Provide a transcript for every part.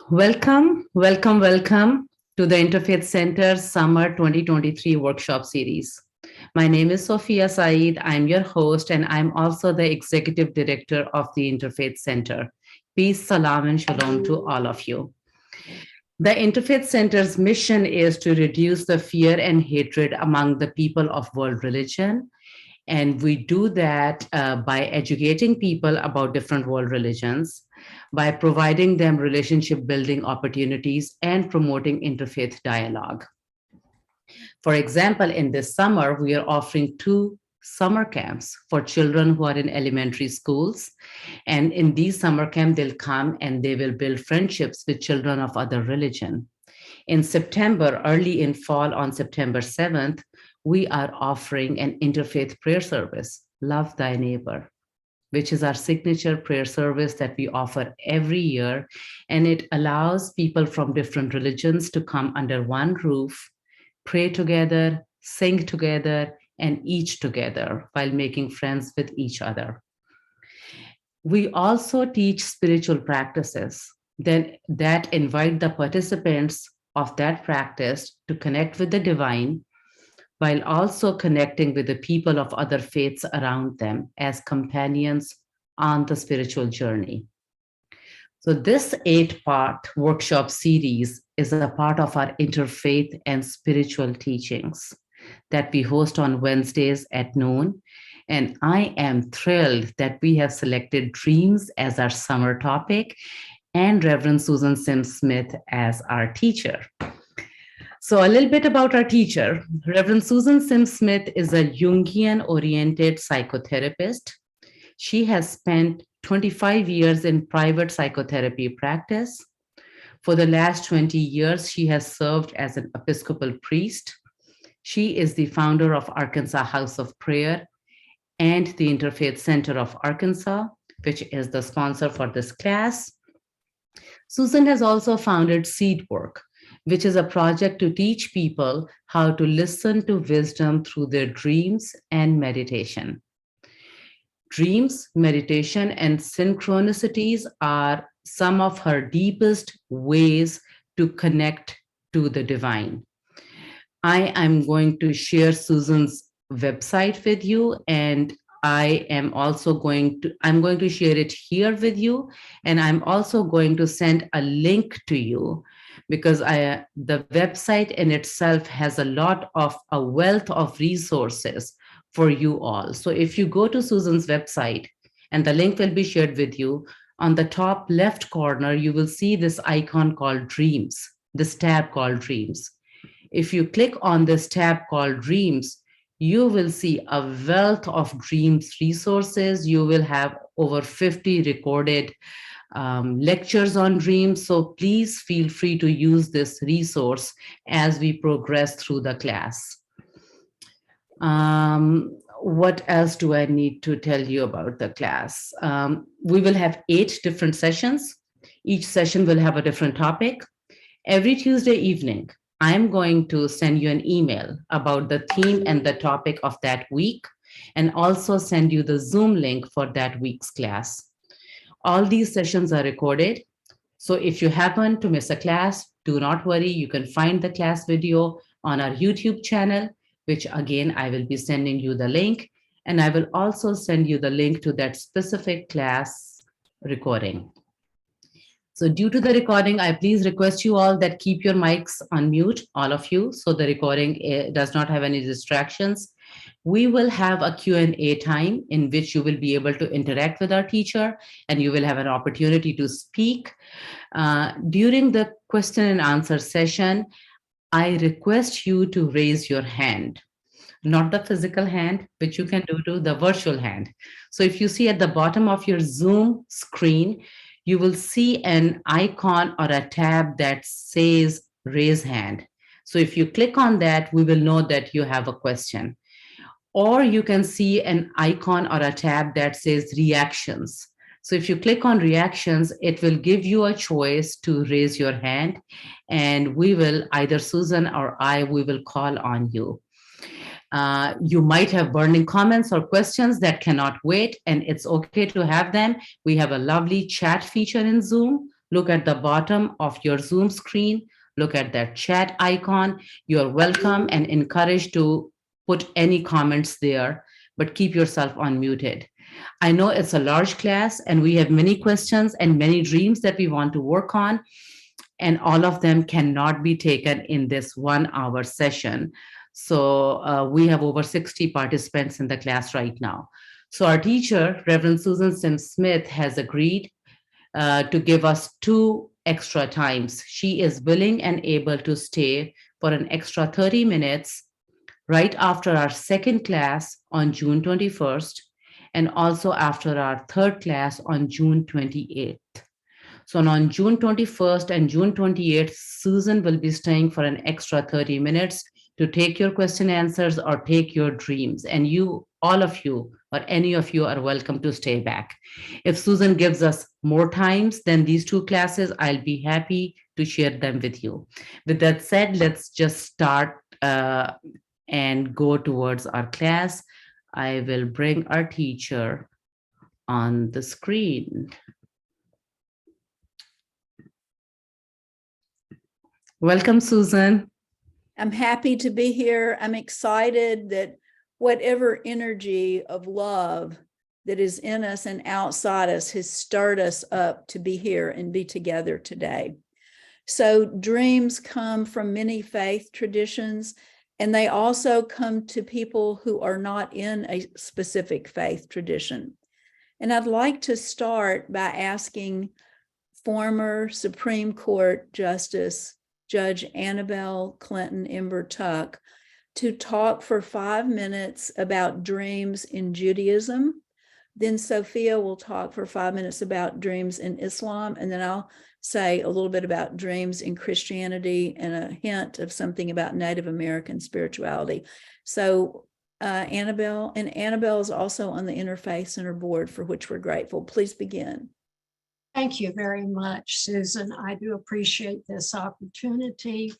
Welcome to the Interfaith Center Summer 2023 Workshop Series. My name is Sophia Saeed. I'm your host, and I'm also the Executive Director of the Interfaith Center. Peace, salam, and shalom to all of you. The Interfaith Center's mission is to reduce the fear and hatred among the people of world religion. And we do that by educating people about different world religions, by providing them relationship building opportunities, and promoting interfaith dialogue. For example, in this summer, we are offering 2 summer camps for children who are in elementary schools. And in these summer camps, they'll come and they will build friendships with children of other religion. In September, early in fall, on September 7th, we are offering an interfaith prayer service, Love Thy Neighbor, which is our signature prayer service that we offer every year. And it allows people from different religions to come under one roof, pray together, sing together, and eat together while making friends with each other. We also teach spiritual practices that invite the participants of that practice to connect with the divine while also connecting with the people of other faiths around them as companions on the spiritual journey. So this 8-part workshop series is a part of our interfaith and spiritual teachings that we host on Wednesdays at noon. And I am thrilled that we have selected dreams as our summer topic and Reverend Susan Sims Smith as our teacher. So a little bit about our teacher. Reverend Susan Sims Smith is a Jungian-oriented psychotherapist. She has spent 25 years in private psychotherapy practice. For the last 20 years, she has served as an Episcopal priest. She is the founder of Arkansas House of Prayer and the Interfaith Center of Arkansas, which is the sponsor for this class. Susan has also founded Seedwork, which is a project to teach people how to listen to wisdom through their dreams and meditation. Dreams, meditation, and synchronicities are some of her deepest ways to connect to the divine. I am going to share Susan's website with you, and I'm going to share it here with you, and I'm also going to send a link to you because the website in itself has a wealth of resources for you all. So if you go to Susan's website, and the link will be shared with you, on the top left corner, you will see this icon called Dreams, this tab called Dreams. If you click on this tab called Dreams, you will see a wealth of dreams resources. You will have over 50 recorded lectures on dreams. So please feel free to use this resource as we progress through the class. What else do I need to tell you about the class? We will have 8 different sessions. Each session will have a different topic. Every Tuesday evening, I'm going to send you an email about the theme and the topic of that week, and also send you the Zoom link for that week's class. All these sessions are recorded. So if you happen to miss a class, do not worry. You can find the class video on our YouTube channel, which again, I will be sending you the link. And I will also send you the link to that specific class recording. So due to the recording, I please request you all that keep your mics on mute, all of you, so the recording does not have any distractions. We will have a Q&A time in which you will be able to interact with our teacher, and you will have an opportunity to speak. During the question and answer session, I request you to raise your hand, not the physical hand, which you can do to the virtual hand. So if you see at the bottom of your Zoom screen, you will see an icon or a tab that says raise hand. So if you click on that, we will know that you have a question. Or you can see an icon or a tab that says reactions. So if you click on reactions, it will give you a choice to raise your hand, and we will, either Susan or we will call on you. You might have burning comments or questions that cannot wait, and it's okay to have them. We have a lovely chat feature in Zoom, Look at the bottom of your Zoom screen. Look at that chat icon. You're welcome and encouraged to put any comments there, but keep yourself unmuted. I know it's a large class and we have many questions and many dreams that we want to work on, and all of them cannot be taken in this 1 hour session. So we have over 60 participants in the class right now. So our teacher, Reverend Susan Sims Smith, has agreed to give us 2 extra times. She is willing and able to stay for an extra 30 minutes right after our second class on June 21st, and also after our third class on June 28th. So on June 21st and June 28th, Susan will be staying for an extra 30 minutes to take your question answers or take your dreams. And you, all of you, or any of you are welcome to stay back. If Susan gives us more times than these 2 classes, I'll be happy to share them with you. With that said, let's just start and go towards our class. I will bring our teacher on the screen. Welcome, Susan. I'm happy to be here. I'm excited that whatever energy of love that is in us and outside us has stirred us up to be here and be together today. So dreams come from many faith traditions, and they also come to people who are not in a specific faith tradition. And I'd like to start by asking former Supreme Court Justice Judge Annabelle Clinton Ember Tuck to talk for 5 minutes about dreams in Judaism. Then Sophia will talk for 5 minutes about dreams in Islam, and then I'll say a little bit about dreams in Christianity and a hint of something about Native American spirituality. So Annabelle is also on the Interfaith Center board, for which we're grateful. Please begin. Thank you very much, Susan. I do appreciate this opportunity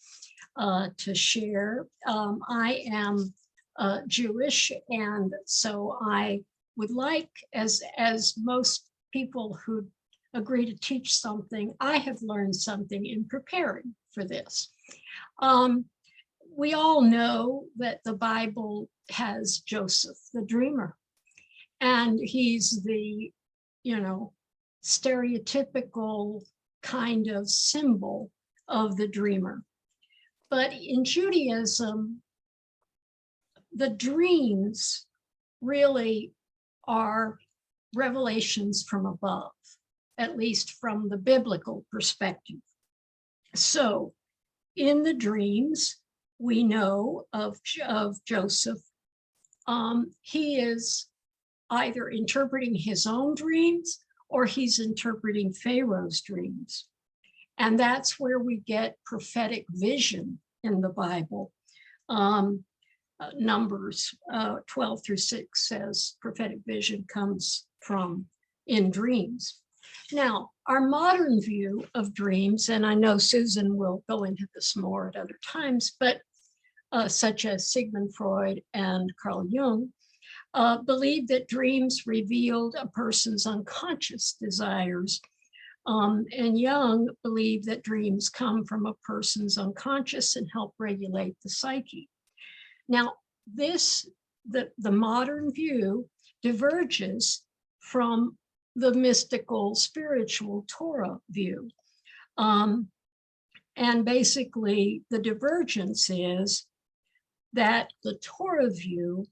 to share. I am Jewish, and so I would like, as most people who agree to teach something, I have learned something in preparing for this. We all know that the Bible has Joseph, the dreamer, and he's the, stereotypical kind of symbol of the dreamer. But in Judaism, the dreams really are revelations from above, at least from the biblical perspective. So in the dreams, we know of Joseph, he is either interpreting his own dreams or he's interpreting Pharaoh's dreams. And that's where we get prophetic vision in the Bible. Numbers 12 through 6 says prophetic vision comes from in dreams. Now, our modern view of dreams, and I know Susan will go into this more at other times, but such as Sigmund Freud and Carl Jung, believed that dreams revealed a person's unconscious desires. And Jung believed that dreams come from a person's unconscious and help regulate the psyche. Now, the modern view diverges from the mystical, spiritual Torah view. And basically, the divergence is that the Torah view,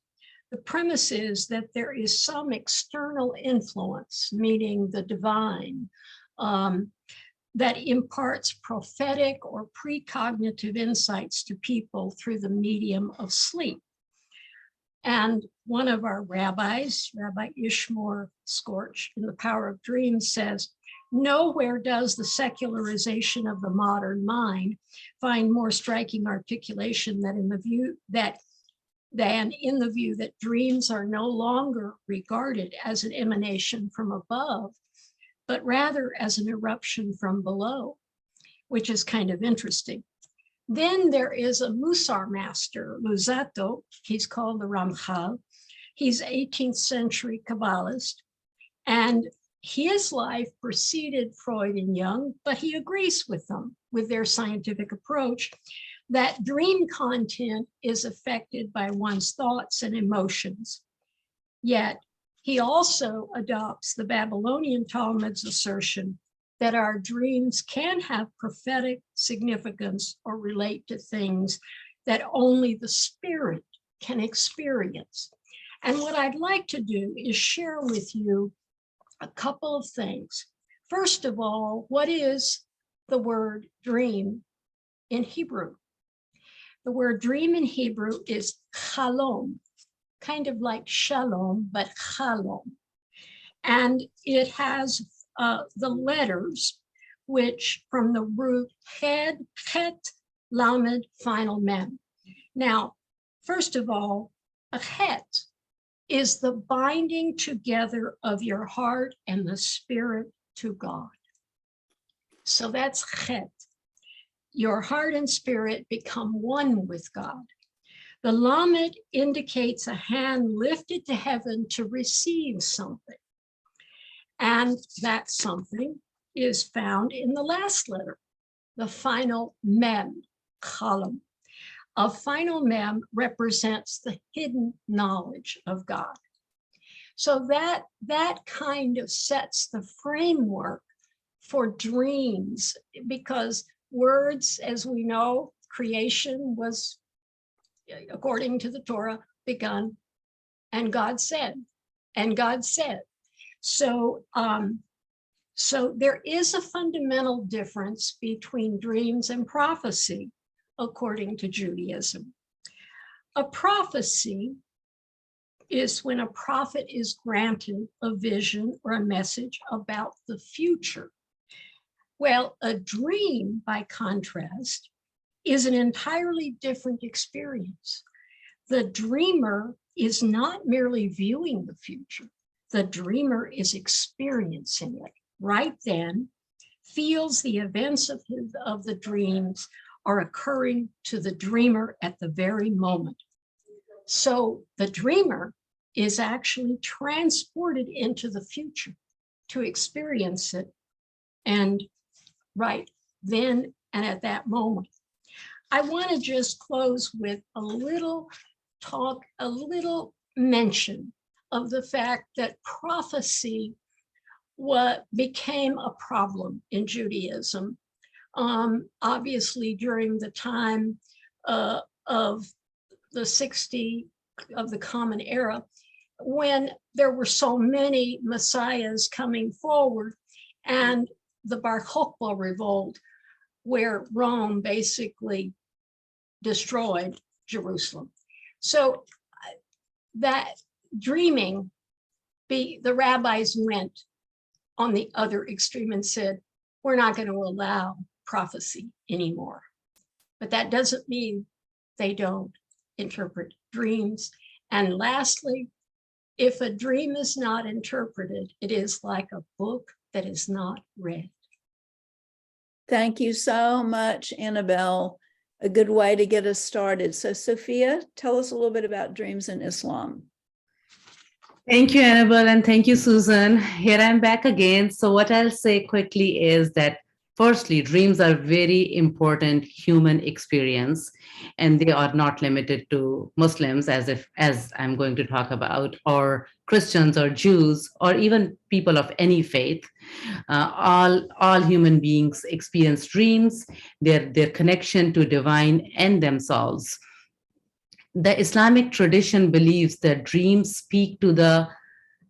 the premise is that there is some external influence, meaning the divine, that imparts prophetic or precognitive insights to people through the medium of sleep. And one of our rabbis, Rabbi Ishmael Scorch, in The Power of Dreams, says, nowhere does the secularization of the modern mind find more striking articulation than in the view that dreams are no longer regarded as an emanation from above, but rather as an eruption from below, which is kind of interesting. Then there is a Musar master, Luzzatto, he's called the Ramchal. He's 18th century Kabbalist, and His life preceded Freud and Jung, but he agrees with them, with their scientific approach, that dream content is affected by one's thoughts and emotions. Yet he also adopts the Babylonian Talmud's assertion that our dreams can have prophetic significance or relate to things that only the spirit can experience. And what I'd like to do is share with you a couple of things. First of all, what is the word dream in Hebrew? The word dream in Hebrew is chalom, kind of like shalom, but chalom. And it has the letters, which from the root chet, lamed, final mem. Now, first of all, a chet is the binding together of your heart and the spirit to God. So that's chet. Your heart and spirit become one with God. The lamed indicates a hand lifted to heaven to receive something. And that something is found in the last letter, the final mem, column. A final mem represents the hidden knowledge of God. So that kind of sets the framework for dreams, because words, as we know, creation was, according to the Torah, begun, and God said, and God said. So there is a fundamental difference between dreams and prophecy, according to Judaism. A prophecy is when a prophet is granted a vision or a message about the future. Well, a dream, by contrast, is an entirely different experience. The dreamer is not merely viewing the future. The dreamer is experiencing it right then, feels the events of the dreams are occurring to the dreamer at the very moment. So the dreamer is actually transported into the future to experience it, and right then and at that moment. I want to just close with a little talk, a little mention of the fact that prophecy became a problem in Judaism. Obviously, during the time of the 60 of the Common Era, when there were so many messiahs coming forward, and the Bar Kokhba revolt, where Rome basically destroyed Jerusalem. So that dreaming, the rabbis went on the other extreme and said, we're not going to allow prophecy anymore. But that doesn't mean they don't interpret dreams. And lastly, if a dream is not interpreted, it is like a book that is not read. Thank you so much, Annabelle. A good way to get us started. So, Sophia, tell us a little bit about dreams in Islam. Thank you, Annabelle, and thank you, Susan. Here I'm back again. So what I'll say quickly is that, firstly, dreams are very important human experience, and they are not limited to Muslims, as I'm going to talk about, or Christians or Jews, or even people of any faith. All human beings experience dreams, their connection to divine and themselves. The Islamic tradition believes that dreams speak to the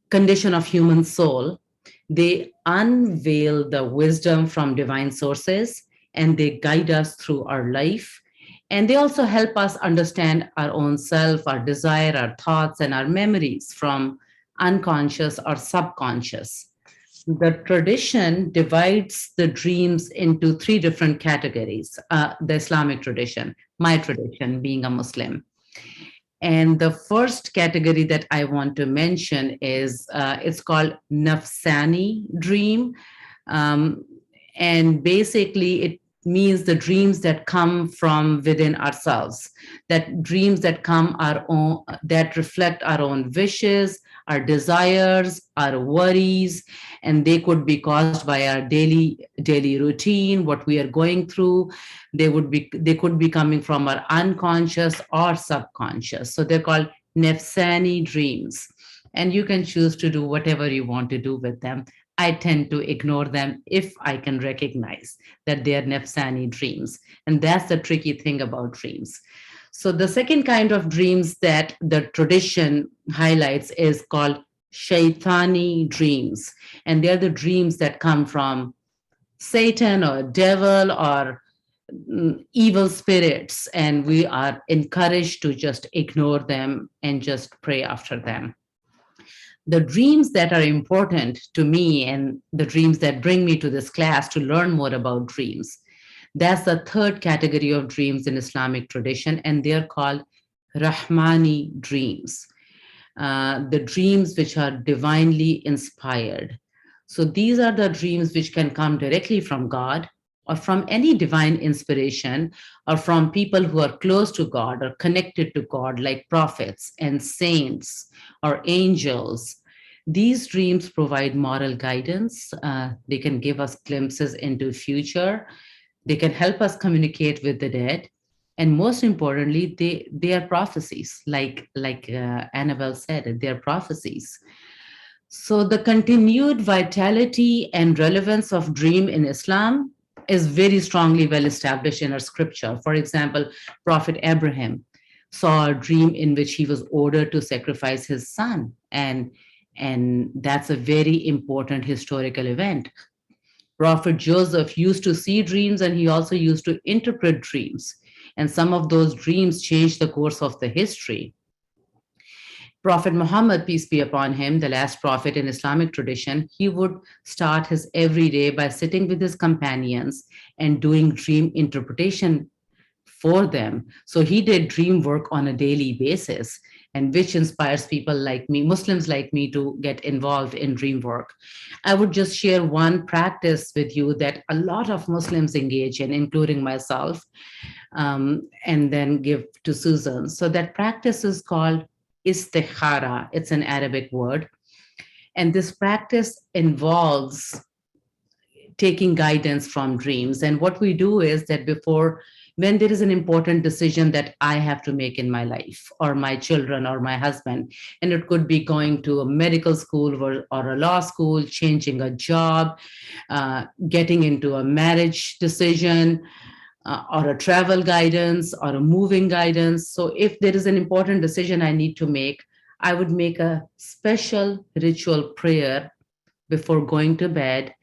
condition of human soul. They unveil the wisdom from divine sources, and they guide us through our life. And they also help us understand our own self, our desire, our thoughts, and our memories from unconscious or subconscious. The tradition divides the dreams into three different categories. The Islamic tradition, my tradition being a Muslim. And the first category that I want to mention is, it's called Nafsani dream. And basically means the dreams that come from within ourselves, that dreams that come our own, that reflect our own wishes, our desires, our worries, and they could be caused by our daily routine, what we are going through. They could be coming from our unconscious or subconscious. So they're called nefsani dreams. And you can choose to do whatever you want to do with them. I tend to ignore them if I can recognize that they are nefsani dreams. And that's the tricky thing about dreams. So the second kind of dreams that the tradition highlights is called shaitani dreams. And they're the dreams that come from Satan or devil or evil spirits. And we are encouraged to just ignore them and just pray after them. The dreams that are important to me and the dreams that bring me to this class to learn more about dreams, that's the third category of dreams in Islamic tradition, and they're called Rahmani dreams, the dreams which are divinely inspired. So these are the dreams which can come directly from God or from any divine inspiration or from people who are close to God or connected to God, like prophets and saints or angels. These dreams provide moral guidance. They can give us glimpses into future. They can help us communicate with the dead. And most importantly, they are prophecies, like Annabelle said, they are prophecies. So the continued vitality and relevance of dream in Islam is very strongly well established in our scripture. For example, Prophet Abraham saw a dream in which he was ordered to sacrifice his son. And that's a very important historical event. Prophet Joseph used to see dreams and he also used to interpret dreams. And some of those dreams changed the course of the history. Prophet Muhammad, peace be upon him, the last prophet in Islamic tradition, he would start his every day by sitting with his companions and doing dream interpretation for them. So he did dream work on a daily basis, and which inspires people like me, Muslims like me, to get involved in dream work. I would just share one practice with you that a lot of Muslims engage in, including myself, and then give to Susan. So that practice is called istikhara. It's an Arabic word. And this practice involves taking guidance from dreams. And what we do is that when there is an important decision that I have to make in my life, or my children, or my husband, and it could be going to a medical school or a law school, changing a job, getting into a marriage decision, or a travel guidance, or a moving guidance. So if there is an important decision I need to make, I would make a special ritual prayer before going to bed.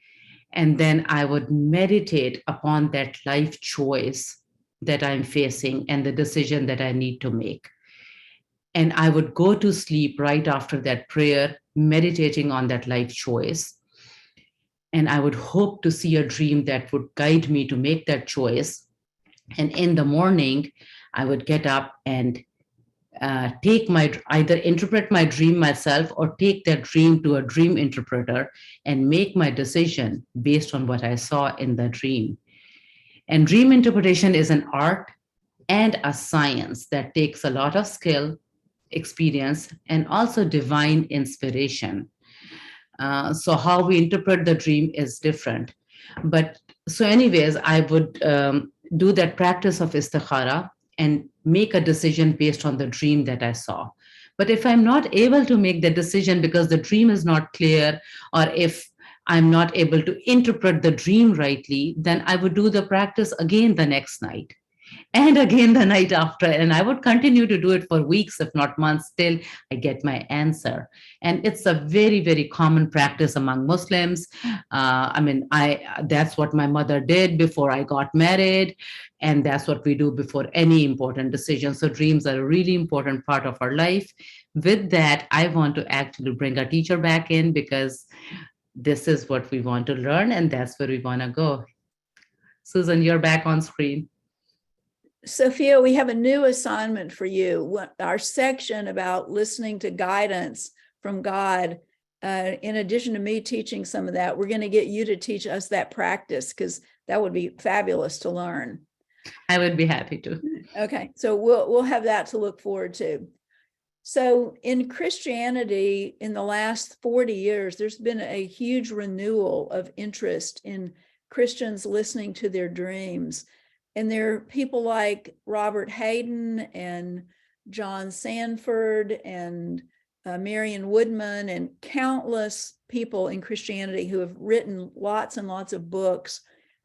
And then I would meditate upon that life choice that I'm facing and the decision that I need to make. And I would go to sleep right after that prayer, meditating on that life choice. And I would hope to see a dream that would guide me to make that choice. And in the morning, I would get up and either interpret my dream myself or take that dream to a dream interpreter and make my decision based on what I saw in the dream. And dream interpretation is an art and a science that takes a lot of skill, experience, and also divine inspiration. So how we interpret the dream is different. But so anyways, I would do that practice of istikhara and make a decision based on the dream that I saw. But if I'm not able to make the decision because the dream is not clear, or if I'm not able to interpret the dream rightly, then I would do the practice again the next night and again the night after. And I would continue to do it for weeks, if not months, till I get my answer. And it's a very, very common practice among Muslims. That's what my mother did before I got married. And that's what we do before any important decision. So dreams are a really important part of our life. With that, I want to actually bring our teacher back in, because this is what we want to learn, and that's where we want to go. Susan, you're back on screen. Sophia, we have a new assignment for you. Our section about listening to guidance from God, in addition to me teaching some of that, we're going to get you to teach us that practice, because That would be fabulous to learn. I would be happy to. Okay, so we'll have that to look forward to. So in Christianity, in the last 40 years, there's been a huge renewal of interest in Christians listening to their dreams. And there are people like Robert Hayden and John Sanford and Marion Woodman and countless people in Christianity who have written lots and lots of books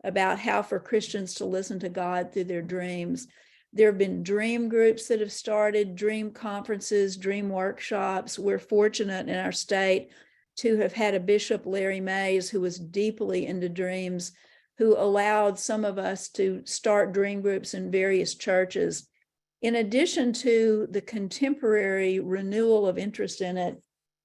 about how for Christians to listen to God through their dreams. There have been dream groups that have started, dream conferences, dream workshops. We're fortunate in our state to have had a Bishop, Larry Mays, who was deeply into dreams, who allowed some of us to start dream groups in various churches. In addition to the contemporary renewal of interest in it,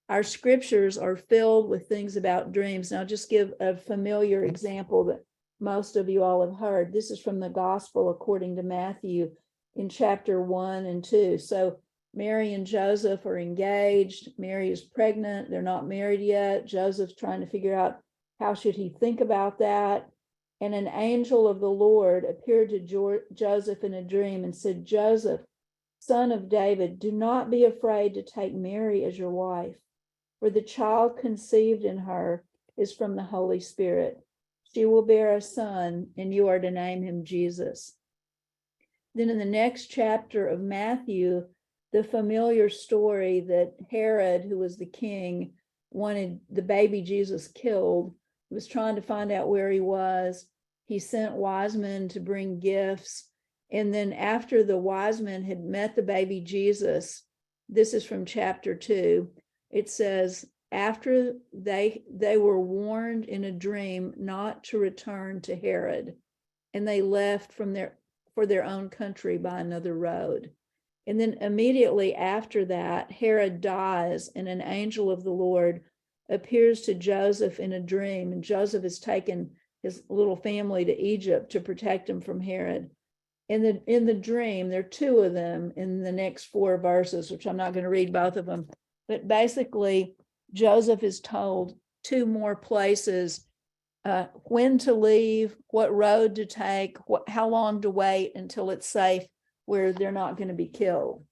our scriptures are filled with things about dreams. And I'll just give a familiar example that most of you all have heard. This is from the Gospel according to Matthew in chapter 1 and 2. So Mary and Joseph are engaged. Mary is pregnant. They're not married yet. Joseph's trying to figure out how should he think about that. And an angel of the Lord appeared to Joseph in a dream and said, Joseph, son of David, do not be afraid to take Mary as your wife, for the child conceived in her is from the Holy Spirit. She will bear a son, and you are to name him Jesus. Then in the next chapter of Matthew, the familiar story that Herod, who was the king, wanted the baby Jesus killed. He was trying to find out where he was. He sent wise men to bring gifts. And then after the wise men had met the baby Jesus, this is from chapter 2, it says, after they were warned in a dream not to return to Herod, and they left for their own country by another road. And then immediately after that, Herod dies, and an angel of the Lord appears to Joseph in a dream, and Joseph has taken his little family to Egypt to protect him from Herod. In the dream, there are two of them in the next 4 verses, which I'm not going to read both of them, but basically Joseph is told 2 more places, when to leave, what road to take, how long to wait until it's safe where they're not going to be killed.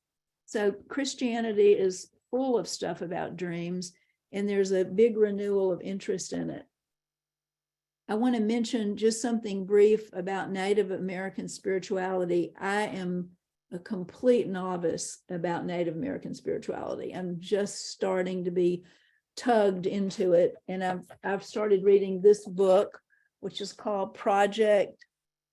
So Christianity is full of stuff about dreams, and there's a big renewal of interest in it. I want to mention just something brief about Native American spirituality. I am a complete novice about Native American spirituality. I'm just starting to be tugged into it. And I've started reading this book, which is called Project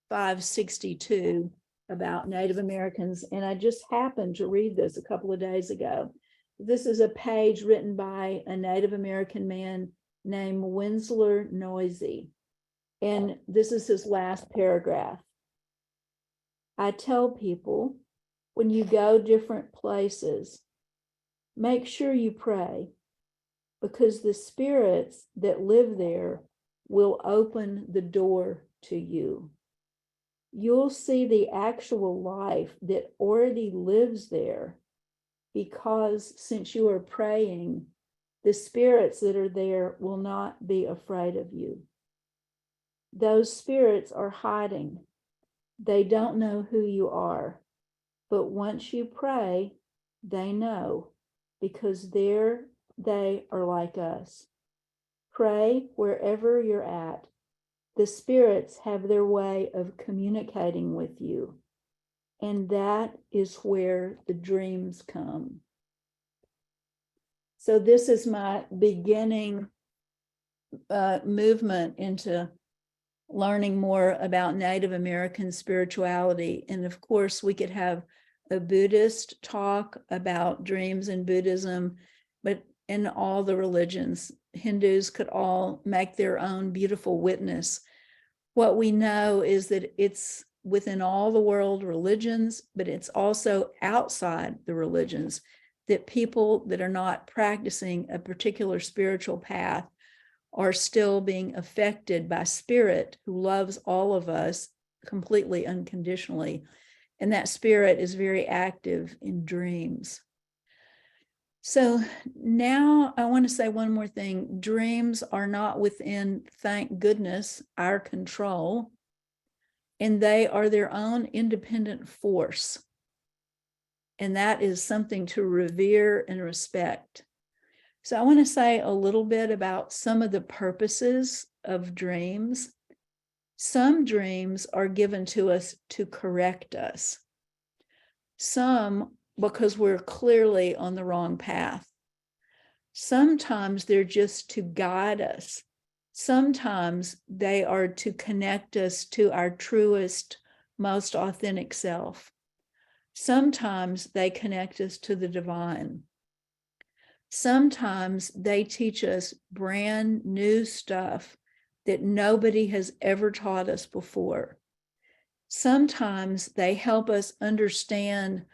562 about Native Americans. And I just happened to read this a couple of days ago. This is a page written by a Native American man named Winslow Noisy. And this is his last paragraph. I tell people, when you go different places, make sure you pray, because the spirits that live there will open the door to you. You'll see the actual life that already lives there, because since you are praying, the spirits that are there will not be afraid of you. Those spirits are hiding. They don't know who you are, but once you pray, they know, because they are like us. Pray wherever you're at. The spirits have their way of communicating with you, and that is where the dreams come. So this is my beginning movement into learning more about Native American spirituality. And of course, we could have a Buddhist talk about dreams in Buddhism, but in all the religions, Hindus could all make their own beautiful witness. What we know is that it's within all the world religions, but it's also outside the religions, that people that are not practicing a particular spiritual path are still being affected by Spirit, who loves all of us completely unconditionally. And that Spirit is very active in dreams. So now I want to say one more thing. Dreams are not within, thank goodness, our control. and they are their own independent force. And that is something to revere and respect. So I want to say a little bit about some of the purposes of dreams. Some dreams are given to us to correct us. Some because we're clearly on the wrong path. Sometimes they're just to guide us. Sometimes they are to connect us to our truest, most authentic self. Sometimes they connect us to the divine. Sometimes they teach us brand new stuff that nobody has ever taught us before. Sometimes they help us understand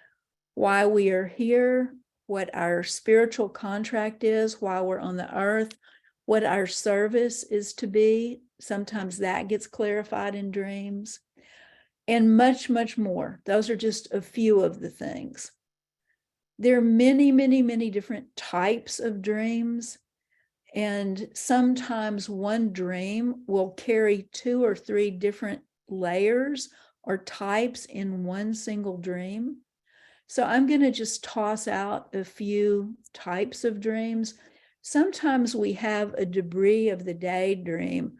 why we are here, what our spiritual contract is, why we're on the earth, what our service is to be. Sometimes that gets clarified in dreams, and much, much more. Those are just a few of the things. There are many, many, many different types of dreams, and sometimes one dream will carry 2 or 3 different layers or types in one single dream. So I'm going to just toss out a few types of dreams. Sometimes we have a debris of the day dream.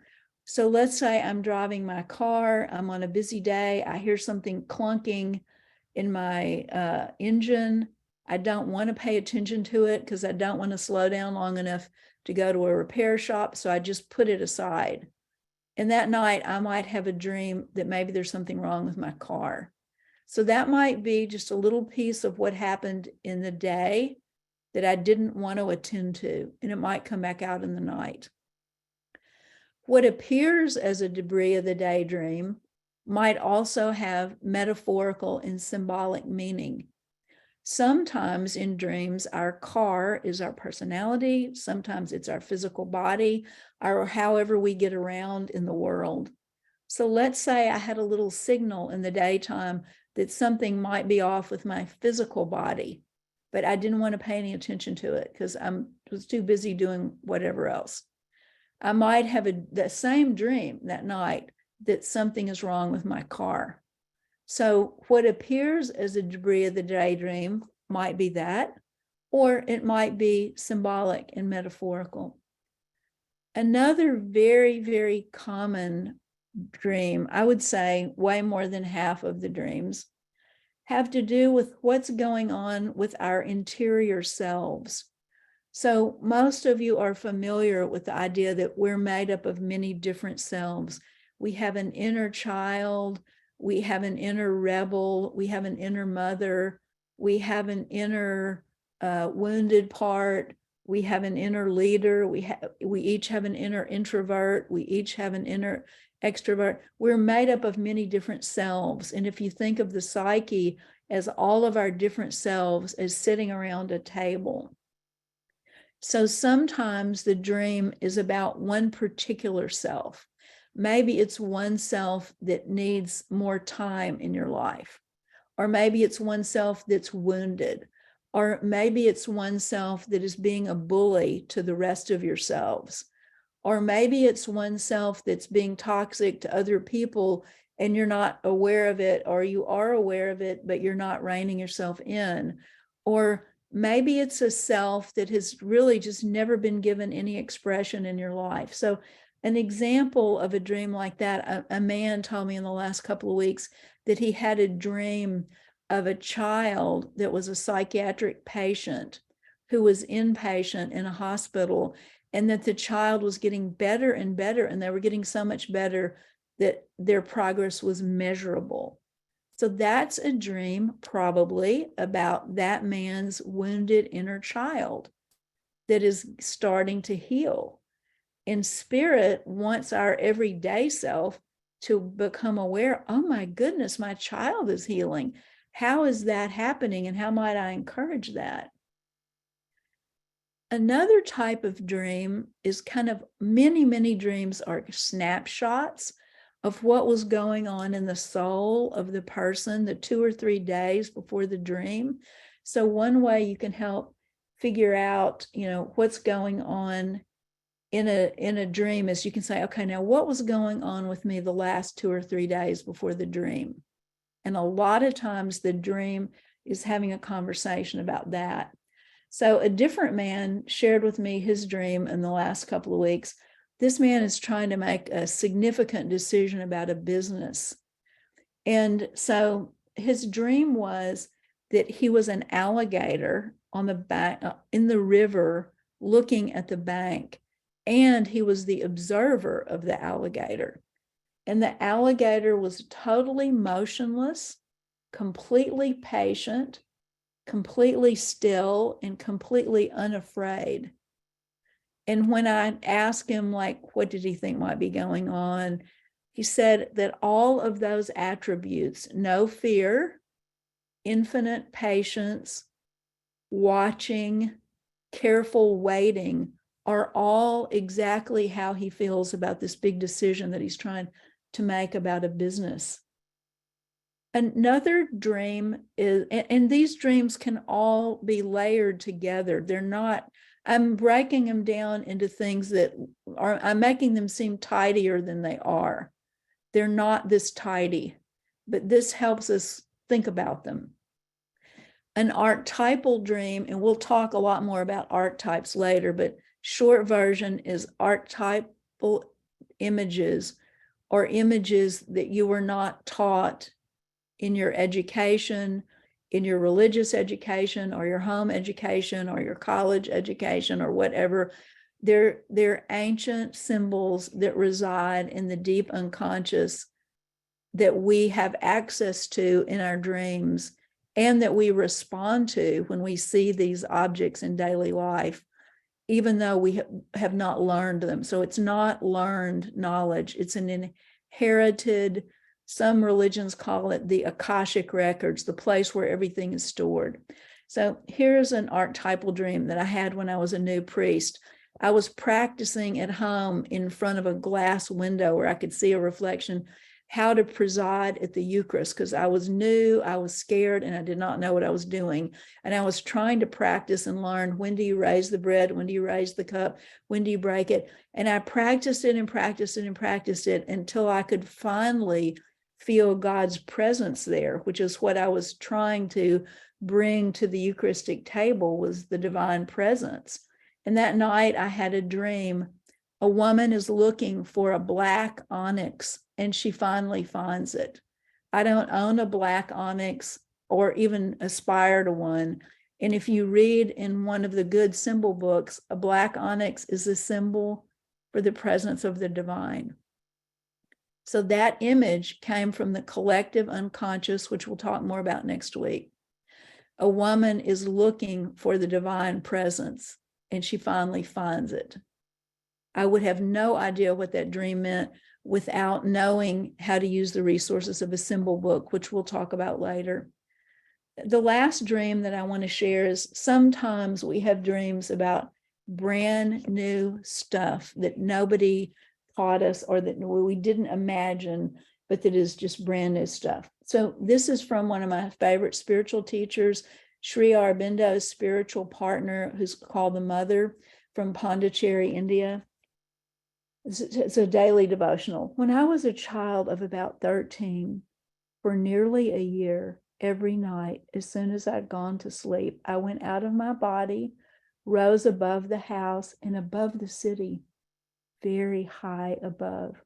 So let's say I'm driving my car, I'm on a busy day, I hear something clunking in my engine. I don't want to pay attention to it because I don't want to slow down long enough to go to a repair shop. So I just put it aside. And that night I might have a dream that maybe there's something wrong with my car. So that might be just a little piece of what happened in the day that I didn't want to attend to, and it might come back out in the night. What appears as a debris of the daydream might also have metaphorical and symbolic meaning. Sometimes in dreams, our car is our personality. Sometimes it's our physical body, or however we get around in the world. So let's say I had a little signal in the daytime that something might be off with my physical body, but I didn't want to pay any attention to it because I was too busy doing whatever else. I might have the same dream that night that something is wrong with my car. So what appears as a debris of the daydream might be that, or it might be symbolic and metaphorical. Another very, very common dream, I would say way more than half of the dreams, have to do with what's going on with our interior selves. So most of you are familiar with the idea that we're made up of many different selves. We have an inner child, we have an inner rebel, we have an inner mother, we have an inner wounded part, we have an inner leader, we each have an inner introvert, we each have an inner extrovert. We're made up of many different selves. And if you think of the psyche as all of our different selves as sitting around a table. So sometimes the dream is about one particular self. Maybe it's one self that needs more time in your life, or maybe it's one self that's wounded, or maybe it's one self that is being a bully to the rest of yourselves, or maybe it's one self that's being toxic to other people and you're not aware of it, or you are aware of it, but you're not reining yourself in, or maybe it's a self that has really just never been given any expression in your life. So an example of a dream like that, a man told me in the last couple of weeks that he had a dream of a child that was a psychiatric patient who was inpatient in a hospital, and that the child was getting better and better, and they were getting so much better that their progress was measurable. So that's a dream probably about that man's wounded inner child that is starting to heal. And spirit wants our everyday self to become aware, oh my goodness, my child is healing. How is that happening? And how might I encourage that? Another type of dream is kind of many, many dreams are snapshots of what was going on in the soul of the person the 2 or 3 days before the dream. So one way you can help figure out, what's going on in a dream is you can say, okay, now what was going on with me the last 2 or 3 days before the dream? And a lot of times the dream is having a conversation about that. So a different man shared with me his dream in the last couple of weeks. This man is trying to make a significant decision about a business. And so his dream was that he was an alligator on the bank in the river looking at the bank, and he was the observer of the alligator. And the alligator was totally motionless, completely patient, completely still, and completely unafraid. And when I asked him, like, what did he think might be going on? He said that all of those attributes, no fear, infinite patience, watching, careful waiting, are all exactly how he feels about this big decision that he's trying to make about a business. Another dream is, and these dreams can all be layered together. They're not, I'm breaking them down into things that are, I'm making them seem tidier than they are. They're not this tidy, but this helps us think about them. An archetypal dream, and we'll talk a lot more about archetypes later, but short version is archetypal images, or images that you were not taught in your education, in your religious education, or your home education, or your college education, or whatever. They're ancient symbols that reside in the deep unconscious that we have access to in our dreams, and that we respond to when we see these objects in daily life, even though we have not learned them. So it's not learned knowledge, it's an inherited, some religions call it the Akashic records, the place where everything is stored. So here's an archetypal dream that I had when I was a new priest. I was practicing at home in front of a glass window where I could see a reflection, how to preside at the Eucharist, because I was new, I was scared, and I did not know what I was doing. And I was trying to practice and learn, when do you raise the bread? When do you raise the cup? When do you break it? And I practiced it and practiced it and practiced it until I could finally feel God's presence there, which is what I was trying to bring to the Eucharistic table, was the divine presence. And that night I had a dream. A woman is looking for a black onyx, and she finally finds it. I don't own a black onyx or even aspire to one. And if you read in one of the good symbol books, a black onyx is a symbol for the presence of the divine. So that image came from the collective unconscious, which we'll talk more about next week. A woman is looking for the divine presence, and she finally finds it. I would have no idea what that dream meant without knowing how to use the resources of a symbol book, which we'll talk about later. The last dream that I want to share is, sometimes we have dreams about brand new stuff that nobody taught us, or that we didn't imagine, but that is just brand new stuff. So this is from one of my favorite spiritual teachers, Sri Aurobindo's spiritual partner, who's called the Mother, from Pondicherry, India. It's a daily devotional. When I was a child of about 13, for nearly a year, every night, as soon as I'd gone to sleep, I went out of my body, rose above the house and above the city, very high above.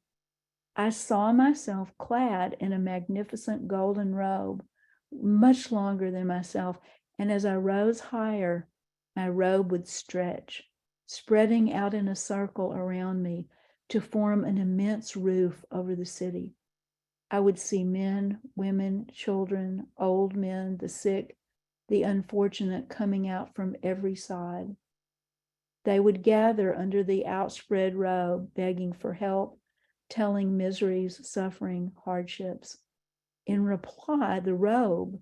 I saw myself clad in a magnificent golden robe, much longer than myself, and as I rose higher, my robe would stretch, spreading out in a circle around me to form an immense roof over the city. I would see men, women, children, old men, the sick, the unfortunate coming out from every side. They would gather under the outspread robe, begging for help, telling miseries, suffering, hardships. In reply, the robe,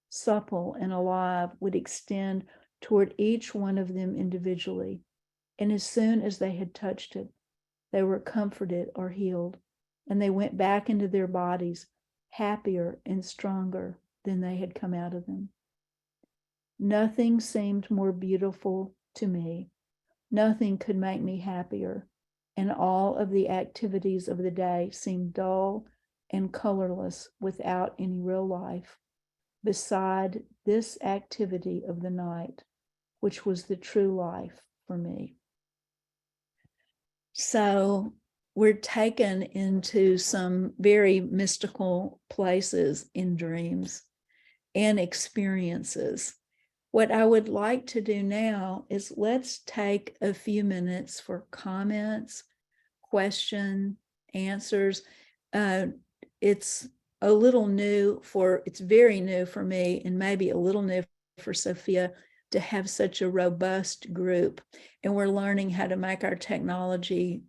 supple and alive, would extend toward each one of them individually. And as soon as they had touched it, they were comforted or healed, and they went back into their bodies happier and stronger than they had come out of them. Nothing seemed more beautiful to me Nothing could make me happier, and all of the activities of the day seemed dull and colorless without any real life, beside this activity of the night, which was the true life for me. So we're taken into some very mystical places in dreams and experiences. What I would like to do now is let's take a few minutes for comments, question, answers. It's a little new it's very new for me, and maybe a little new for Sophia, to have such a robust group. And we're learning how to make our technology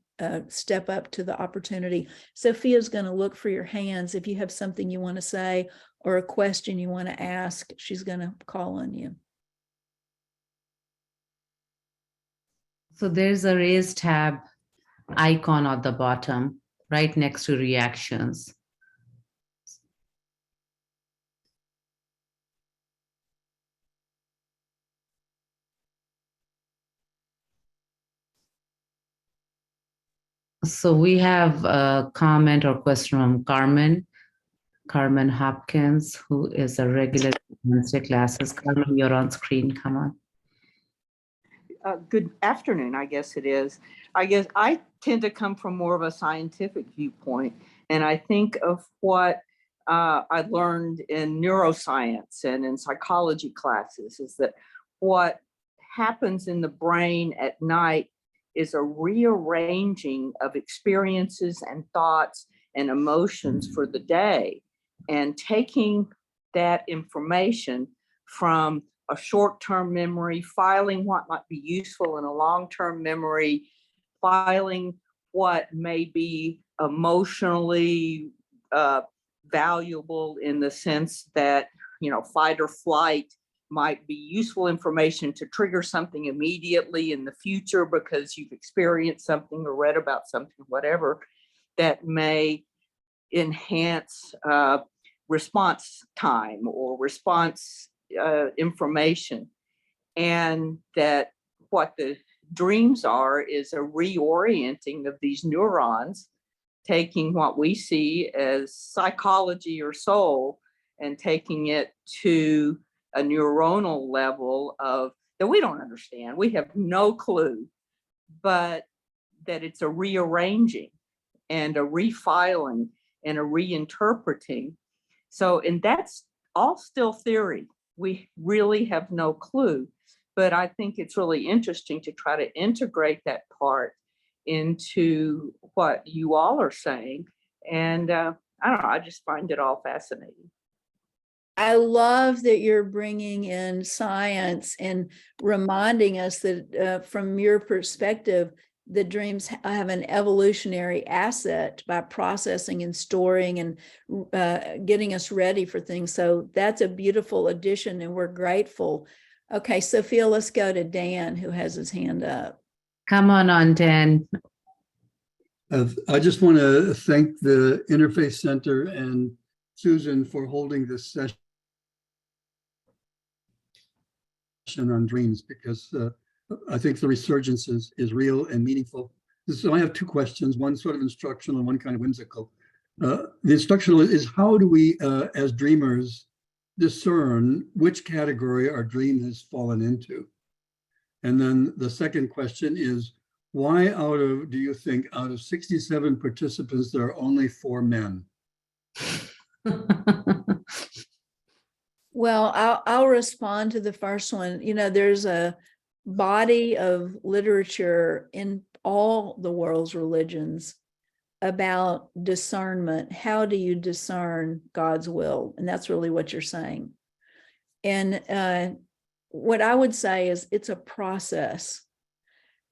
step up to the opportunity. Sophia's going to look for your hands. If you have something you want to say or a question you want to ask, she's going to call on you. So there's a raise tab icon at the bottom, right next to reactions. So we have a comment or question from Carmen Hopkins, who is a regular Wednesday classes. Carmen, you're on screen. Come on. Good afternoon, I guess it is. I guess I tend to come from more of a scientific viewpoint, and I think of what I learned in neuroscience and in psychology classes is that what happens in the brain at night is a rearranging of experiences and thoughts and emotions for the day, and taking that information from a short-term memory, filing what might be useful in a long-term memory, filing what may be emotionally valuable in the sense that, fight or flight might be useful information to trigger something immediately in the future because you've experienced something or read about something, whatever, that may enhance response time or response information. And that what the dreams are is a reorienting of these neurons, taking what we see as psychology or soul and taking it to a neuronal level of that we don't understand. We have no clue, but that it's a rearranging and a refiling and a reinterpreting. So, and that's all still theory. We really have no clue, but I think it's really interesting to try to integrate that part into what you all are saying. And I don't know, I just find it all fascinating. I love that you're bringing in science and reminding us that from your perspective, the dreams have an evolutionary asset by processing and storing and getting us ready for things. So that's a beautiful addition, and we're grateful. Okay, Sophia, let's go to Dan, who has his hand up. Come on, Dan. I just want to thank the Interfaith Center and Susan for holding this session on dreams, because I think the resurgence is real and meaningful. So I have two questions, one sort of instructional and one kind of whimsical. The instructional is, how do we, as dreamers, discern which category our dream has fallen into? And then the second question is, why do you think out of 67 participants, there are only 4 men? Well, I'll respond to the first one. There's a body of literature in all the world's religions about discernment. How do you discern God's will? And that's really what you're saying. And what I would say is it's a process.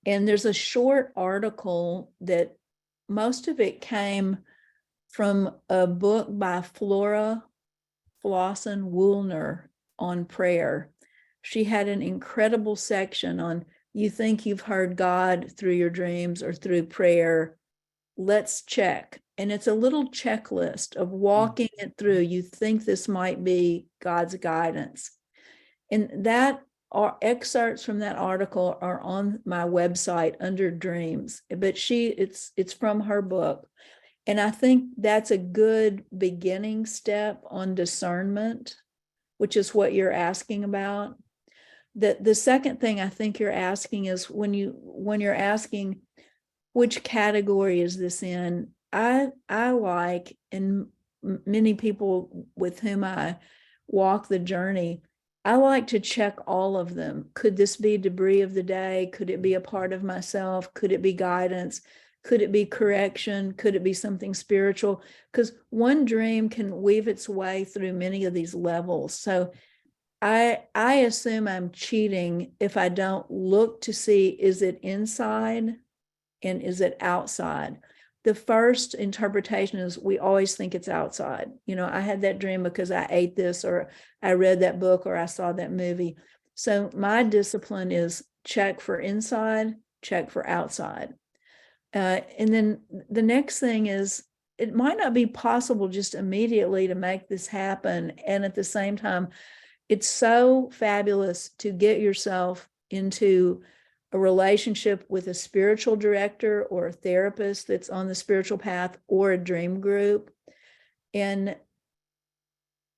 And there's a short article that most of it came from a book by Flora Flossen Woolner on prayer. She had an incredible section on, you think you've heard God through your dreams or through prayer. Let's check. And it's a little checklist of walking it through. You think this might be God's guidance. And that excerpts from that article are on my website under dreams, but it's from her book. And I think that's a good beginning step on discernment, which is what you're asking about. The second thing I think you're asking is when you're asking which category is this in, I like, and many people with whom I walk the journey, I like to check all of them. Could this be debris of the day? Could it be a part of myself? Could it be guidance? Could it be correction? Could it be something spiritual? Because one dream can weave its way through many of these levels. So I assume I'm cheating if I don't look to see, is it inside and is it outside? The first interpretation is we always think it's outside. I had that dream because I ate this, or I read that book, or I saw that movie. So my discipline is check for inside, check for outside. And then the next thing is, it might not be possible just immediately to make this happen. And at the same time, it's so fabulous to get yourself into a relationship with a spiritual director or a therapist that's on the spiritual path, or a dream group. And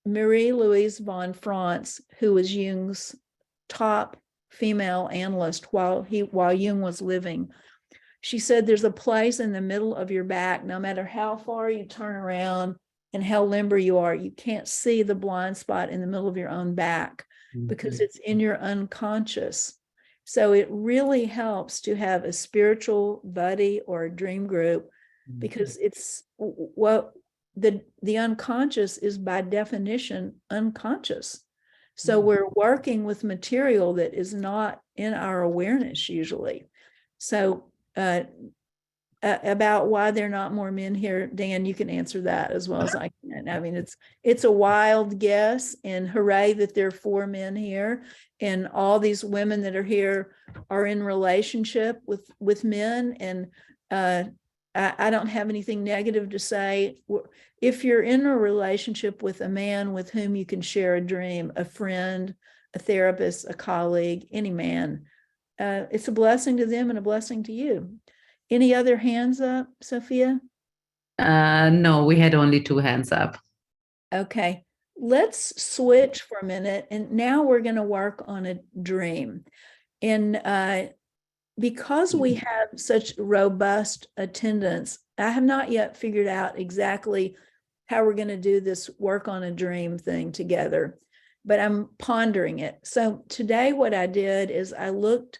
Marie-Louise von Franz, who was Jung's top female analyst while Jung was living, she said there's a place in the middle of your back, no matter how far you turn around and how limber you are, you can't see the blind spot in the middle of your own back because it's in your unconscious. So it really helps to have a spiritual buddy or a dream group, because it's what the unconscious is by definition unconscious. So we're working with material that is not in our awareness usually. So about why there are not more men here, Dan, you can answer that as well as I can. I mean, it's a wild guess, and hooray that there are 4 men here, and all these women that are here are in relationship with men. And I don't have anything negative to say. If you're in a relationship with a man with whom you can share a dream, a friend, a therapist, a colleague, any man, it's a blessing to them and a blessing to you. Any other hands up, Sophia? No, we had only 2 hands up. Okay, let's switch for a minute. And now we're going to work on a dream. And because we have such robust attendance, I have not yet figured out exactly how we're going to do this work on a dream thing together, but I'm pondering it. So today what I did is I looked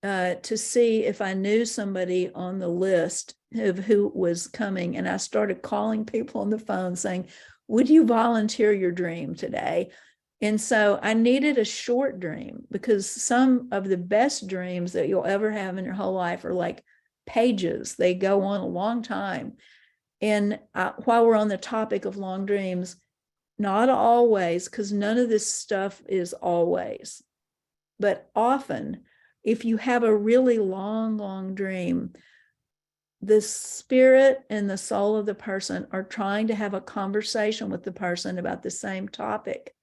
to see if I knew somebody on the list of who was coming. And I started calling people on the phone saying, would you volunteer your dream today? And so I needed a short dream, because some of the best dreams that you'll ever have in your whole life are like pages. They go on a long time. And while we're on the topic of long dreams, not always, because none of this stuff is always, but often, if you have a really long dream, the spirit and the soul of the person are trying to have a conversation with the person about the same topic.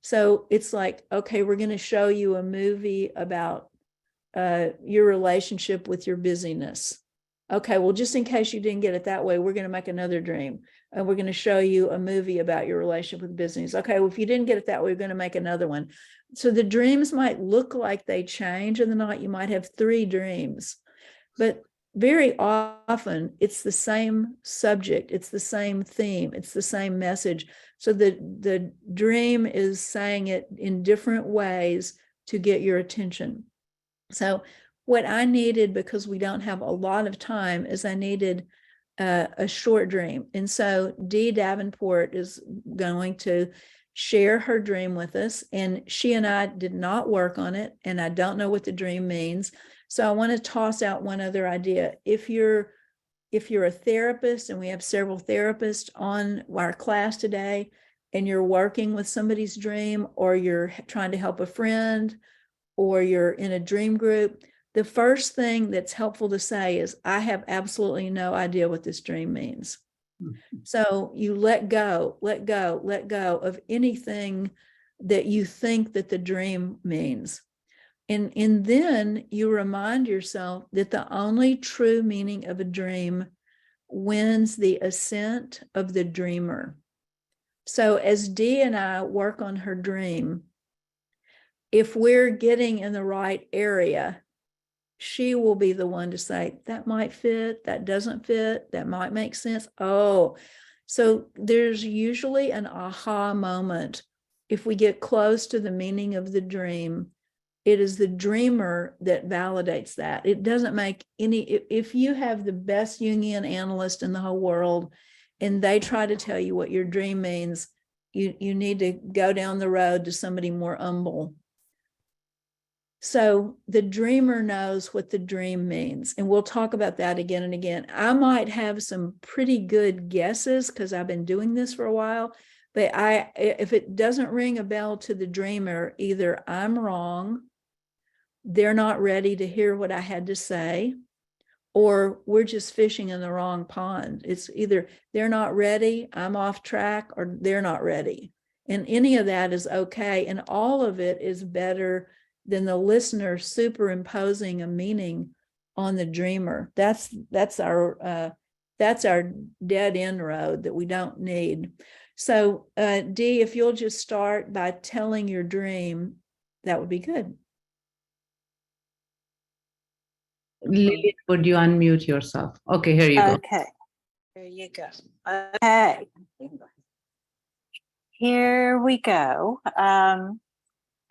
So it's like, okay, we're going to show you a movie about your relationship with your busyness. Okay, well, just in case you didn't get it that way, we're going to make another dream. And we're going to show you a movie about your relationship with business. Okay, well, if you didn't get it that way, we're going to make another one. So the dreams might look like they change in the night. You might have 3 dreams, but very often it's the same subject, it's the same theme, it's the same message. So the dream is saying it in different ways to get your attention. So what I needed, because we don't have a lot of time, is I needed a short dream. And so Dee Davenport is going to share her dream with us. And she and I did not work on it, and I don't know what the dream means. So I want to toss out one other idea. If you're a therapist, and we have several therapists on our class today, and you're working with somebody's dream, or you're trying to help a friend, or you're in a dream group, the first thing that's helpful to say is, I have absolutely no idea what this dream means. So you let go of anything that you think that the dream means. And then you remind yourself that the only true meaning of a dream wins the assent of the dreamer. So as Dee and I work on her dream, if we're getting in the right area, she will be the one to say, that might fit, that doesn't fit, that might make sense. Oh, so there's usually an aha moment. If we get close to the meaning of the dream, it is the dreamer that validates that. It doesn't make any, if you have the best Jungian analyst in the whole world and they try to tell you what your dream means, you need to go down the road to somebody more humble. So the dreamer knows what the dream means. And we'll talk about that again and again. I might have some pretty good guesses because I've been doing this for a while, but if it doesn't ring a bell to the dreamer, either I'm wrong, they're not ready to hear what I had to say, or we're just fishing in the wrong pond. It's either they're not ready, I'm off track, or they're not ready. And any of that is okay. And all of it is better than the listener superimposing a meaning on the dreamer. That's our dead end road that we don't need. So Dee, if you'll just start by telling your dream, that would be good. Lillian, would you unmute yourself? Okay, here you go. Okay, there you go. Okay, here we go.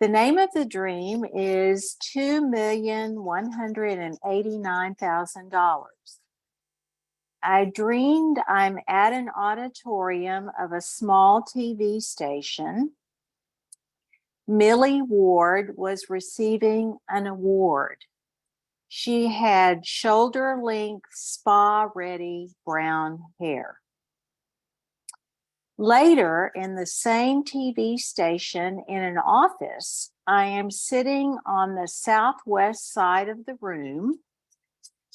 The name of the dream is $2,189,000. I dreamed I'm at an auditorium of a small TV station. Millie Ward was receiving an award. She had shoulder-length, spa-ready brown hair. Later, in the same TV station in an office, I am sitting on the southwest side of the room,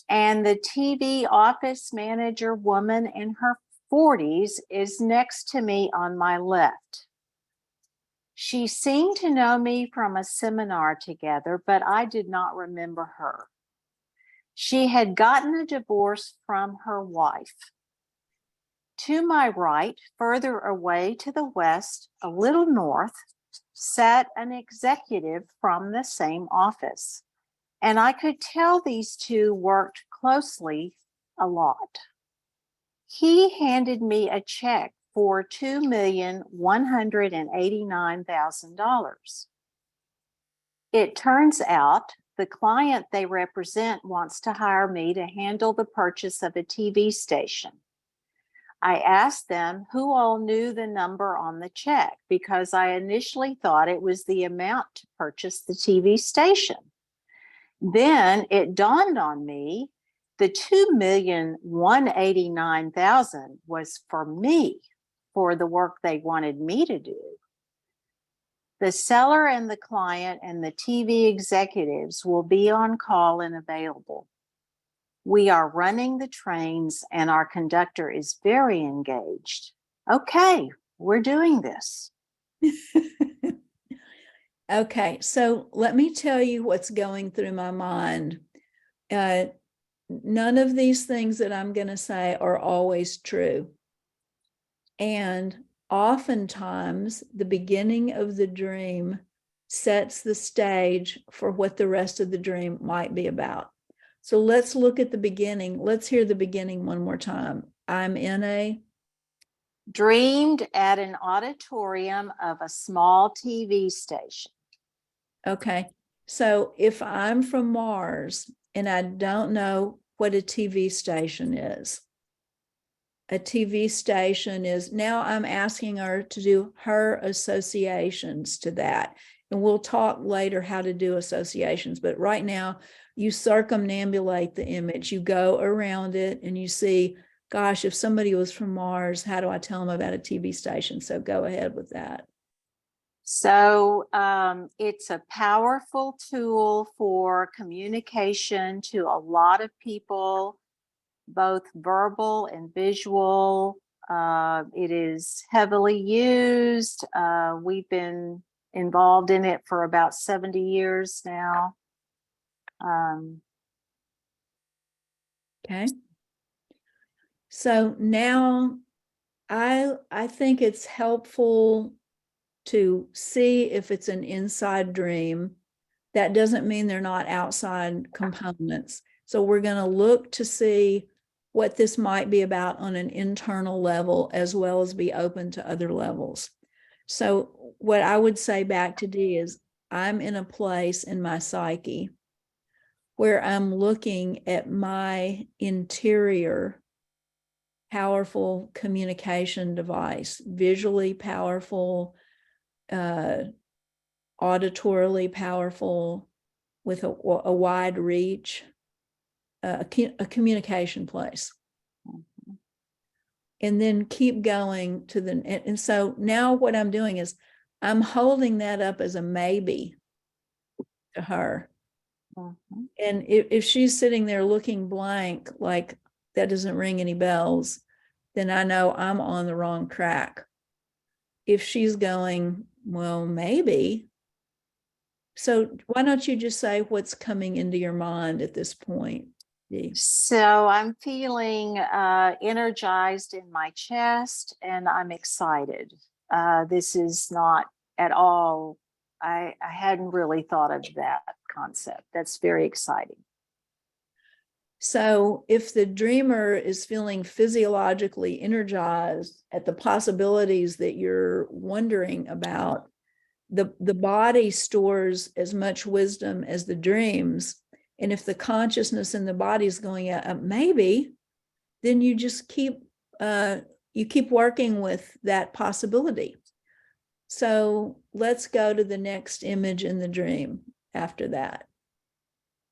and the TV office manager woman in her 40s is next to me on my left. She seemed to know me from a seminar together, but I did not remember her. She had gotten a divorce from her wife. To my right, further away to the west, a little north, sat an executive from the same office, and I could tell these two worked closely a lot. He handed me a check for $2,189,000. It turns out the client they represent wants to hire me to handle the purchase of a TV station. I asked them who all knew the number on the check because I initially thought it was the amount to purchase the TV station. Then it dawned on me the $2,189,000 was for me, for the work they wanted me to do. The seller and the client and the TV executives will be on call and available. We are running the trains and our conductor is very engaged. Okay, we're doing this. Okay, so let me tell you what's going through my mind. None of these things that I'm going to say are always true. And oftentimes, the beginning of the dream sets the stage for what the rest of the dream might be about. So let's look at the beginning. Let's hear the beginning one more time. I'm in a dreamed at an auditorium of a small TV station. Okay, so if I'm from Mars and I don't know what a TV station is, a TV station is, now I'm asking her to do her associations to that. And we'll talk later how to do associations, but right now you circumambulate the image, you go around it and you see, gosh, if somebody was from Mars, how do I tell them about a TV station? So go ahead with that. So it's a powerful tool for communication to a lot of people, both verbal and visual. It is heavily used. We've been involved in it for about 70 years now. Okay. So now I think it's helpful to see if it's an inside dream. That doesn't mean they're not outside components. So we're going to look to see what this might be about on an internal level, as well as be open to other levels. So what I would say back to Dee is, I'm in a place in my psyche where I'm looking at my interior powerful communication device, visually powerful, auditorily powerful, with a wide reach, a communication place. And then keep going to the, and so now what I'm doing is I'm holding that up as a maybe to her. Mhm. And if she's sitting there looking blank, like that doesn't ring any bells, then I know I'm on the wrong track. If she's going, well, maybe. So why don't you just say what's coming into your mind at this point, Dee? So I'm feeling energized in my chest, and I'm excited. This is not at all, I hadn't really thought of that concept. That's very exciting. So if the dreamer is feeling physiologically energized at the possibilities that you're wondering about, the body stores as much wisdom as the dreams. And if the consciousness in the body is going up, maybe, then you just keep working with that possibility. So let's go to the next image in the dream after that.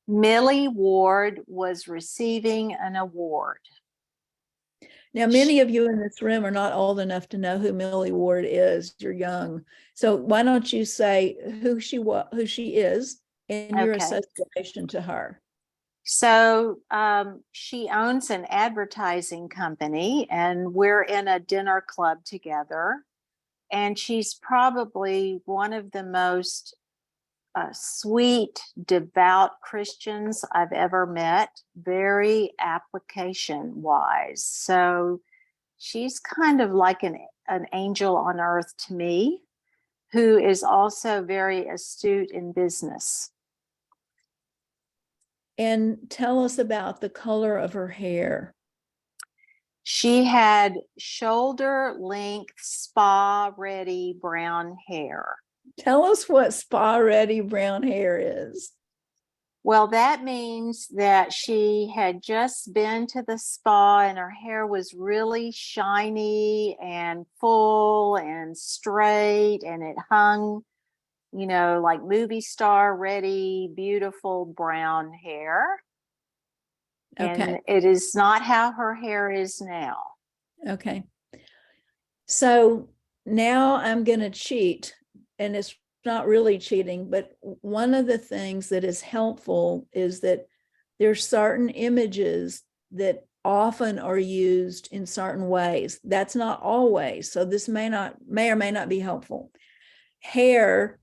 Millie Ward was receiving an award. Now, many of you in this room are not old enough to know who Millie Ward is. You're young. So why don't you say who she is and your Okay. association to her? So she owns an advertising company, and we're in a dinner club together. And she's probably one of the most sweet, devout Christians I've ever met, very application wise. So she's kind of like an angel on earth to me, who is also very astute in business. And tell us about the color of her hair. She had shoulder length, spa ready brown hair. Tell us what spa ready brown hair is. Well, that means that she had just been to the spa and her hair was really shiny and full and straight, and it hung, like movie star ready, beautiful brown hair. Okay. And it is not how her hair is now. Okay. So now I'm going to cheat, and it's not really cheating, but one of the things that is helpful is that there's certain images that often are used in certain ways. That's not always. So this may or may not be helpful. Hair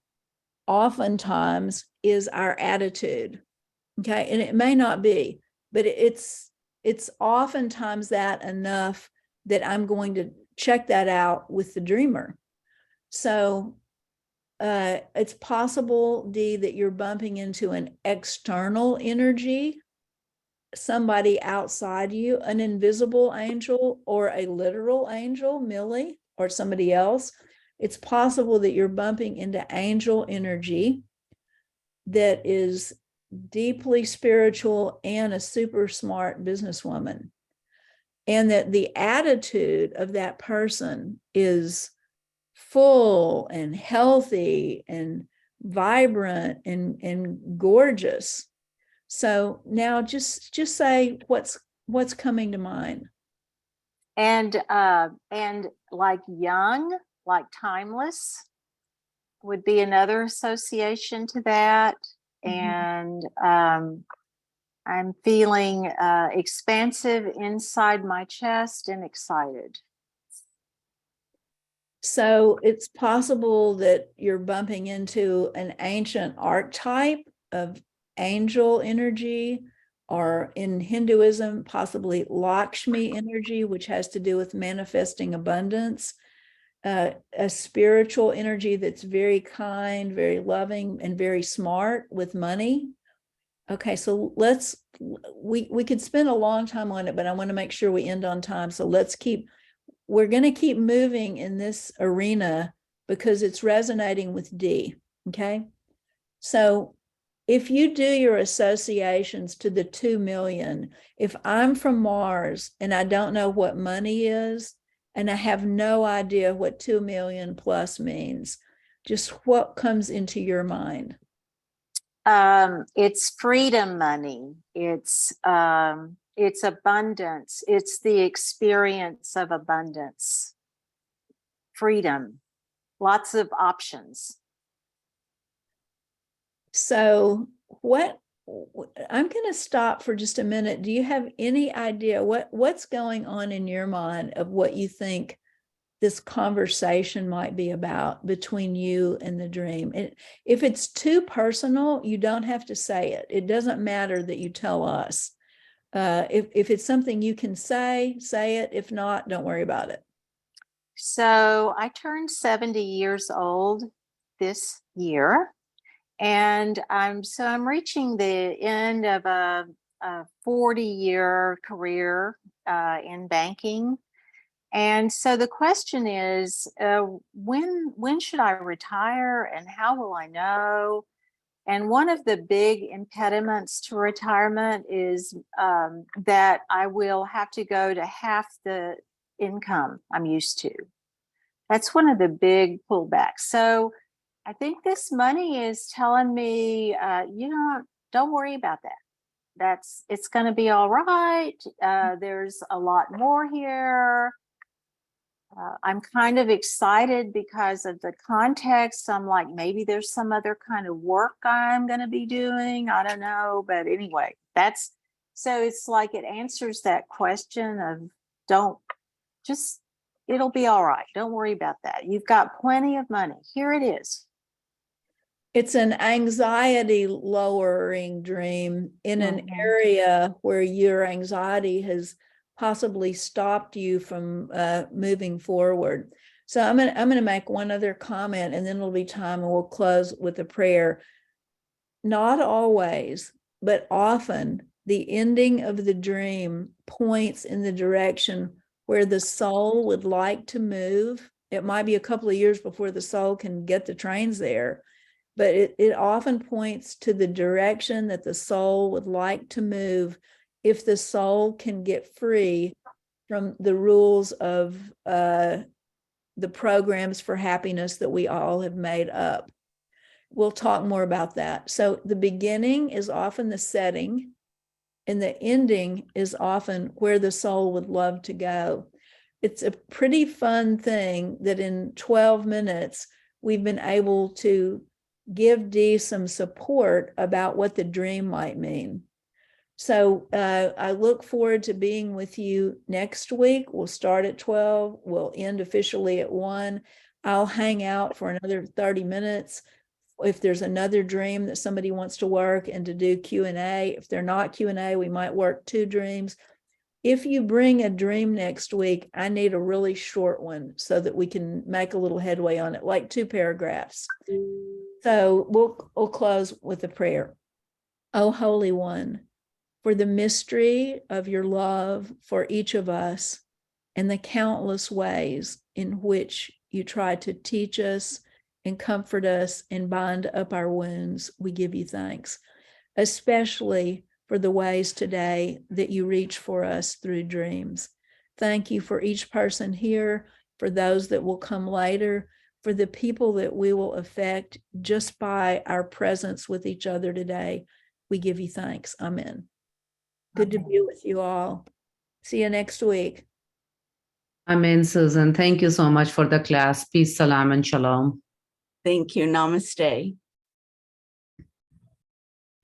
oftentimes is our attitude. Okay. And it may not be, but it's oftentimes that enough that I'm going to check that out with the dreamer. So it's possible, Dee, that you're bumping into an external energy, somebody outside you, an invisible angel or a literal angel, Millie, or somebody else. It's possible that you're bumping into angel energy that is deeply spiritual and a super smart businesswoman. And that the attitude of that person is full and healthy and vibrant and gorgeous. So now just say what's coming to mind. And like young, like timeless would be another association to that. And I'm feeling expansive inside my chest and excited. So it's possible that you're bumping into an ancient archetype of angel energy, or in Hinduism, possibly Lakshmi energy, which has to do with manifesting abundance, a spiritual energy that's very kind, very loving, and very smart with money. Okay, so we could spend a long time on it, but I want to make sure we end on time. So we're going to keep moving in this arena because it's resonating with D, okay? So if you do your associations to the 2 million, if I'm from Mars and I don't know what money is, and I have no idea what 2 million plus means, just what comes into your mind? It's freedom money. It's abundance. It's the experience of abundance, freedom, lots of options. So I'm going to stop for just a minute. Do you have any idea what's going on in your mind of what you think this conversation might be about between you and the dream? And if it's too personal, you don't have to say it. It doesn't matter that you tell us. If it's something you can say it. If not, don't worry about it. So I turned 70 years old this year, and I'm reaching the end of a 40-year career in banking. And so the question is, when should I retire, and how will I know? And one of the big impediments to retirement is that I will have to go to half the income I'm used to. That's one of the big pullbacks. So I think this money is telling me, don't worry about that. It's going to be all right. There's a lot more here. I'm kind of excited because of the context. I'm like, maybe there's some other kind of work I'm going to be doing. I don't know. But anyway, so it's like it answers that question of it'll be all right. Don't worry about that. You've got plenty of money. Here it is. It's an anxiety lowering dream in an area where your anxiety has possibly stopped you from moving forward. So I'm going to make one other comment, and then it'll be time, and we'll close with a prayer. Not always, but often the ending of the dream points in the direction where the soul would like to move. It might be a couple of years before the soul can get the trains there, but it often points to the direction that the soul would like to move if the soul can get free from the rules of the programs for happiness that we all have made up. We'll talk more about that. So the beginning is often the setting, and the ending is often where the soul would love to go. It's a pretty fun thing that in 12 minutes, we've been able to give Dee some support about what the dream might mean. So I look forward to being with you next week. We'll start at 12. We'll end officially at 1. I'll hang out for another 30 minutes. If there's another dream that somebody wants to work, and to do Q&A. If they're not Q&A, we might work 2 dreams. If you bring a dream next week, I need a really short one so that we can make a little headway on it, like 2 paragraphs. So we'll close with a prayer. Oh, Holy One, for the mystery of your love for each of us and the countless ways in which you try to teach us and comfort us and bind up our wounds, we give you thanks, especially for the ways today that you reach for us through dreams. Thank you for each person here, for those that will come later, for the people that we will affect just by our presence with each other today. We give you thanks. Amen. Good to be with you all. See you next week. Amen, Susan. Thank you so much for the class. Peace, salam, and shalom. Thank you. Namaste.